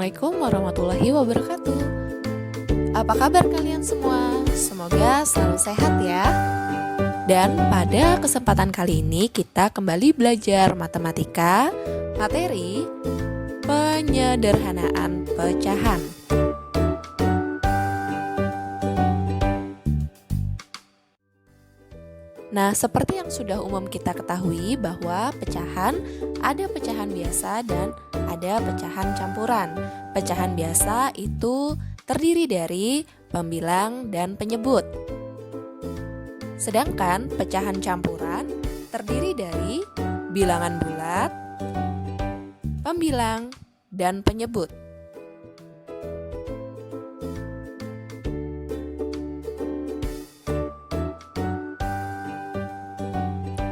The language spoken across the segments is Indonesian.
Assalamualaikum warahmatullahi wabarakatuh. Apa kabar kalian semua? Semoga selalu sehat ya. Dan pada kesempatan kali ini kita kembali belajar matematika, materi penyederhanaan pecahan. Nah, seperti yang sudah umum kita ketahui bahwa ada pecahan biasa dan ada pecahan campuran. Pecahan biasa itu terdiri dari pembilang dan penyebut. Sedangkan pecahan campuran terdiri dari bilangan bulat, pembilang, dan penyebut.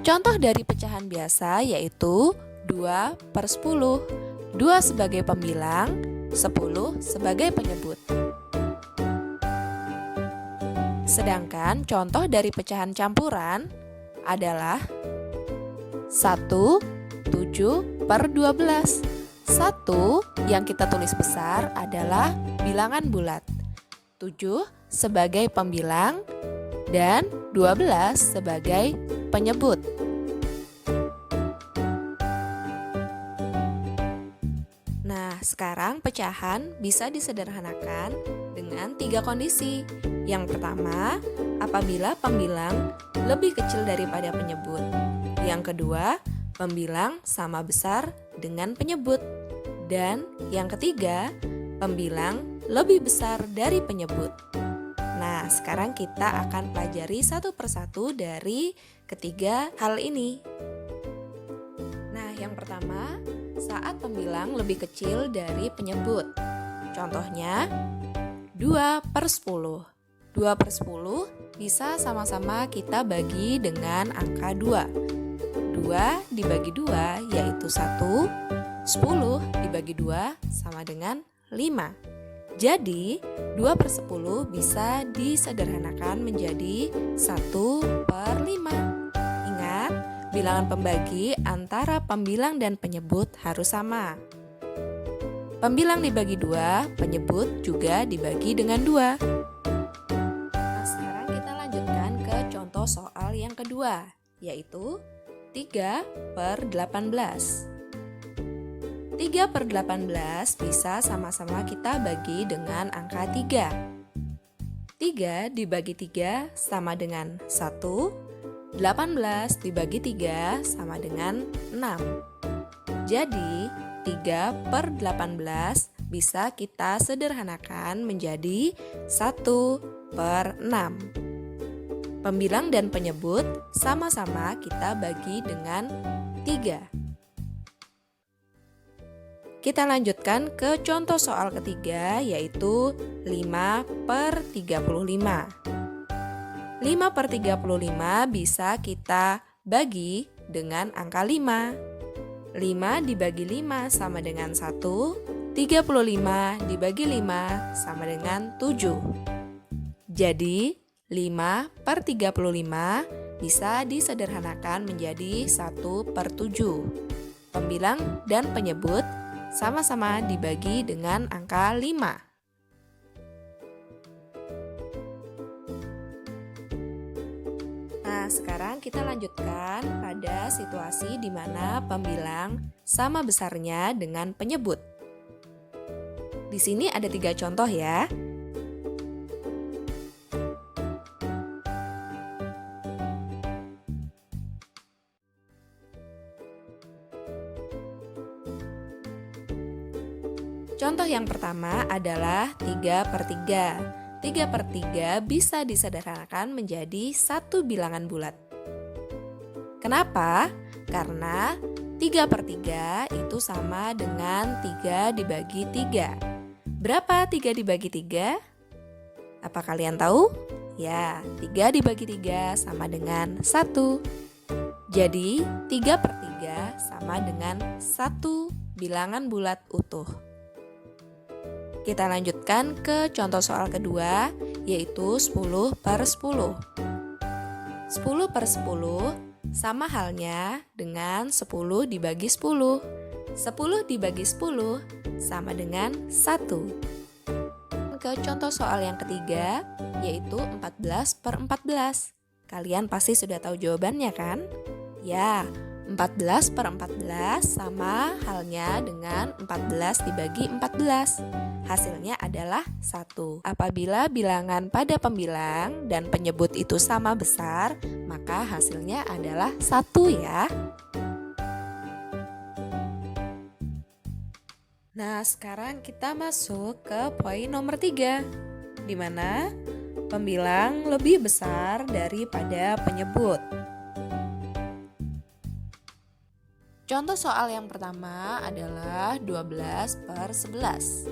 Contoh dari pecahan biasa yaitu 2/10, 2 sebagai pembilang, 10 sebagai penyebut. Sedangkan contoh dari pecahan campuran adalah 1, 7/12. 1 yang kita tulis besar adalah bilangan bulat, 7 sebagai pembilang, dan 12 sebagai penyebut. Nah, sekarang pecahan bisa disederhanakan dengan 3 kondisi. Yang pertama, apabila pembilang lebih kecil daripada penyebut. Yang kedua, pembilang sama besar dengan penyebut. Dan yang ketiga, pembilang lebih besar dari penyebut. Nah, sekarang kita akan pelajari satu persatu dari ketiga hal ini. Nah, yang pertama, saat pembilang lebih kecil dari penyebut. Contohnya, 2/10. 2/10 bisa sama-sama kita bagi dengan angka 2. 2 dibagi 2 yaitu 1, 10 dibagi 2 sama dengan 5. Jadi, 2/10 bisa disederhanakan menjadi 1/5. Ingat, bilangan pembagi antara pembilang dan penyebut harus sama. Pembilang dibagi 2, penyebut juga dibagi dengan 2. Nah, sekarang kita lanjutkan ke contoh soal yang kedua, yaitu 3/18. 3/18 bisa sama-sama kita bagi dengan angka 3. 3 dibagi 3 sama dengan 1, 18 dibagi 3 sama dengan 6. Jadi, 3/18 bisa kita sederhanakan menjadi 1/6. Pembilang dan penyebut sama-sama kita bagi dengan 3. Kita lanjutkan ke contoh soal ketiga, yaitu 5/35. 5/35 bisa kita bagi dengan angka 5. 5 dibagi 5 sama dengan 1, 35 dibagi 5 sama dengan 7. Jadi, 5/35 bisa disederhanakan menjadi 1/7. Pembilang dan penyebut sama-sama dibagi dengan angka 5. Nah, sekarang kita lanjutkan pada situasi di mana pembilang sama besarnya dengan penyebut. Di sini ada 3 contoh ya. Contoh yang pertama adalah 3/3. 3/3 bisa disederhanakan menjadi satu bilangan bulat. Kenapa? Karena 3/3 itu sama dengan 3 dibagi 3. Berapa 3 dibagi 3? Apa kalian tahu? Ya, 3 dibagi 3 sama dengan 1. Jadi, 3/3 sama dengan 1 bilangan bulat utuh. Kita lanjutkan ke contoh soal kedua, yaitu 10/10. 10/10 sama halnya dengan 10 dibagi 10. 10 dibagi 10 sama dengan 1. Ke contoh soal yang ketiga, yaitu 14/14. Kalian pasti sudah tahu jawabannya kan? Ya, 14/14 sama halnya dengan 14 dibagi 14. Hasilnya adalah 1. Apabila bilangan pada pembilang dan penyebut itu sama besar, maka hasilnya adalah 1 ya. Nah, sekarang kita masuk ke poin nomor 3, di mana pembilang lebih besar daripada penyebut. Contoh soal yang pertama adalah 12/11.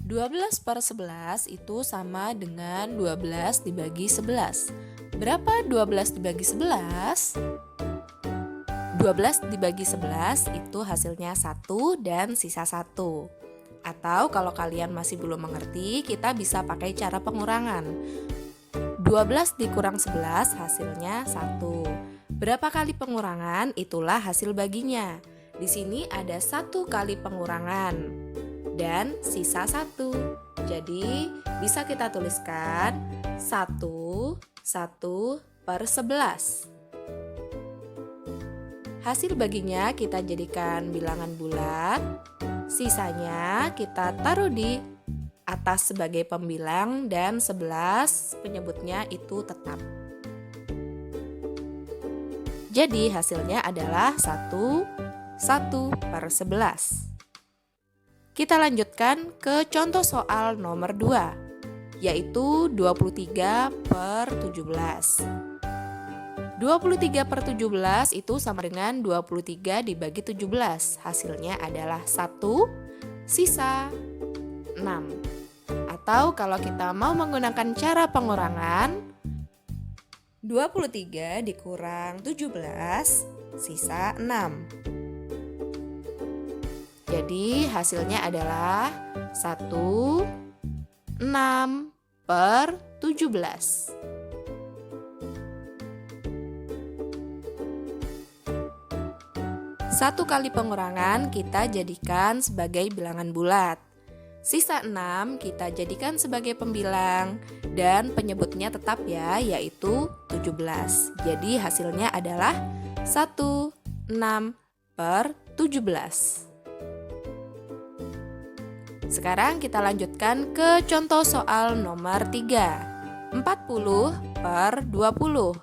12/11 itu sama dengan 12 dibagi 11. Berapa 12 dibagi 11? 12 dibagi 11 itu hasilnya 1 dan sisa 1. Atau kalau kalian masih belum mengerti, kita bisa pakai cara pengurangan. 12 dikurang 11 hasilnya 1. Berapa kali pengurangan, itulah hasil baginya. Di sini ada 1 kali pengurangan dan sisa 1. Jadi bisa kita tuliskan 1/11. Hasil baginya kita jadikan bilangan bulat, sisanya kita taruh di atas sebagai pembilang dan 11 penyebutnya itu tetap. Jadi hasilnya adalah 1/11. Kita lanjutkan ke contoh soal nomor 2, yaitu 23/17. 23/17 itu sama dengan 23 dibagi 17. Hasilnya adalah 1, sisa 6. Atau kalau kita mau menggunakan cara pengurangan, 23 dikurang 17, sisa 6. Jadi hasilnya adalah 1/6/17. 1 kali pengurangan kita jadikan sebagai bilangan bulat. Sisa 6 kita jadikan sebagai pembilang dan penyebutnya tetap ya, yaitu 17. Jadi hasilnya adalah 1/6/17. Sekarang kita lanjutkan ke contoh soal nomor 3, 40/20.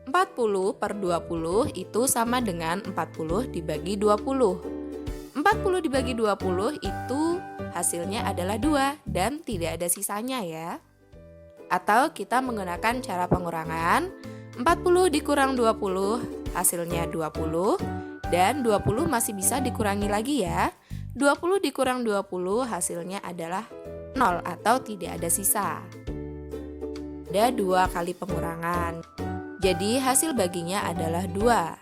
40/20 itu sama dengan 40 dibagi 20. 40 dibagi 20 itu hasilnya adalah 2 dan tidak ada sisanya ya. Atau kita menggunakan cara pengurangan, 40 dikurang 20 hasilnya 20 dan 20 masih bisa dikurangi lagi ya. 20 dikurang 20 hasilnya adalah 0 atau tidak ada sisa. Ada 2 kali pengurangan. Jadi hasil baginya adalah 2.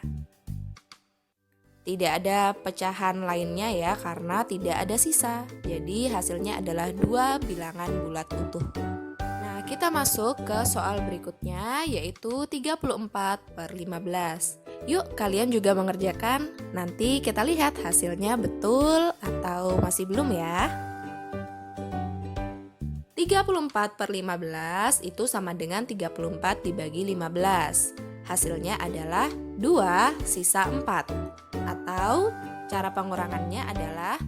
Tidak ada pecahan lainnya ya karena tidak ada sisa. Jadi hasilnya adalah 2 bilangan bulat utuh. Nah, kita masuk ke soal berikutnya yaitu 34/15. Yuk kalian juga mengerjakan. Nanti kita lihat hasilnya betul atau masih belum ya. 34/15 itu sama dengan 34 dibagi 15. Hasilnya adalah 2 sisa 4. Atau cara pengurangannya adalah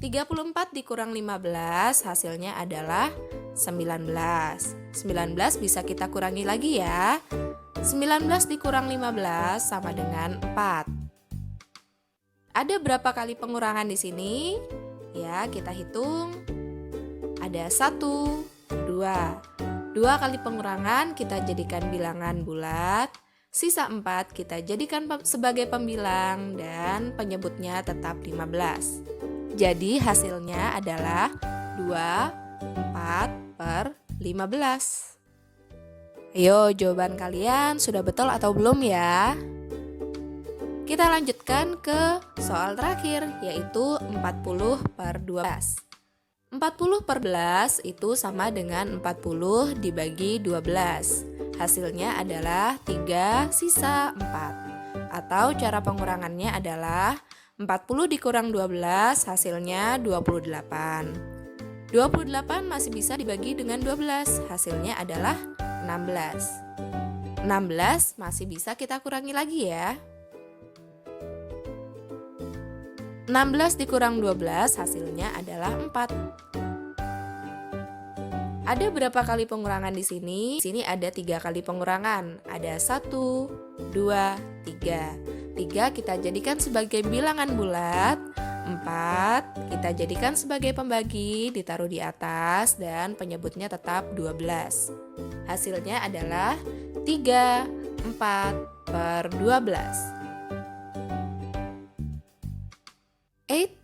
34 dikurang 15 hasilnya adalah 19. 19 bisa kita kurangi lagi ya. 19 dikurang 15 sama dengan 4. Ada berapa kali pengurangan di sini? Ya, kita hitung. Ada 1, 2. 2 kali pengurangan kita jadikan bilangan bulat. Sisa 4 kita jadikan sebagai pembilang dan penyebutnya tetap 15. Jadi hasilnya adalah 24/15. Ayo, jawaban kalian sudah betul atau belum ya? Kita lanjutkan ke soal terakhir, yaitu 40/12. 40/12 itu sama dengan 40 dibagi 12. hasilnya adalah 3 sisa 4. Atau cara pengurangannya adalah 40 dikurang 12 hasilnya 28. 28 masih bisa dibagi dengan 12, hasilnya adalah 16. 16 masih bisa kita kurangi lagi ya. 16 dikurang 12 hasilnya adalah 4. Ada berapa kali pengurangan di sini? Di sini ada 3 kali pengurangan. Ada 1, 2, 3. 3 kita jadikan sebagai bilangan bulat. 4 kita jadikan sebagai pembagi, ditaruh di atas dan penyebutnya tetap 12. Hasilnya adalah 3, 4 per 12.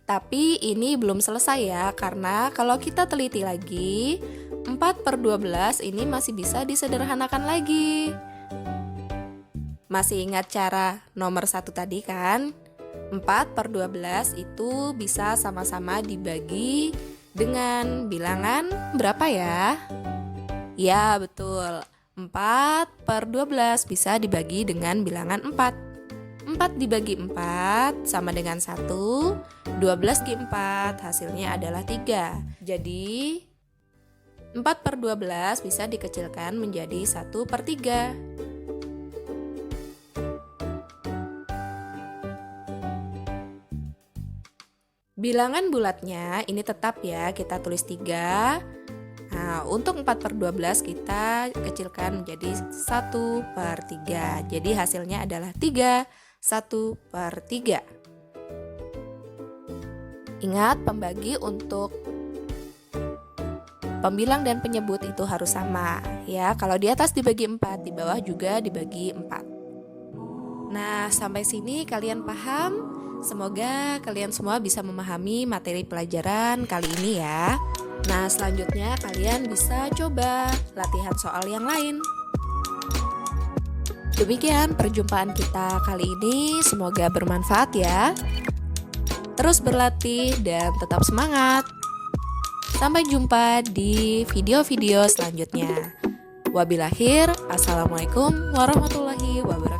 Tapi ini belum selesai ya, karena kalau kita teliti lagi, 4 per 12 ini masih bisa disederhanakan lagi. Masih ingat cara nomor 1 tadi kan? 4 per 12 itu bisa sama-sama dibagi dengan bilangan berapa ya? Ya betul, 4 per 12 bisa dibagi dengan bilangan 4. 4 dibagi 4 sama dengan 1, 12 bagi 4 hasilnya adalah 3. Jadi 4 per 12 bisa dikecilkan menjadi 1 per 3. Bilangan bulatnya ini tetap ya, kita tulis 3. Nah, untuk 4 per 12 kita kecilkan menjadi 1 per 3. Jadi hasilnya adalah 3, 1 per 3. Ingat, pembagi untuk pembilang dan penyebut itu harus sama ya. Kalau di atas dibagi 4, di bawah juga dibagi 4. Nah, sampai sini kalian paham? Semoga kalian semua bisa memahami materi pelajaran kali ini ya. Nah, selanjutnya kalian bisa coba latihan soal yang lain. Demikian perjumpaan kita kali ini, semoga bermanfaat ya. Terus berlatih dan tetap semangat. Sampai jumpa di video-video selanjutnya. Wabillahi, assalamualaikum warahmatullahi wabarakatuh.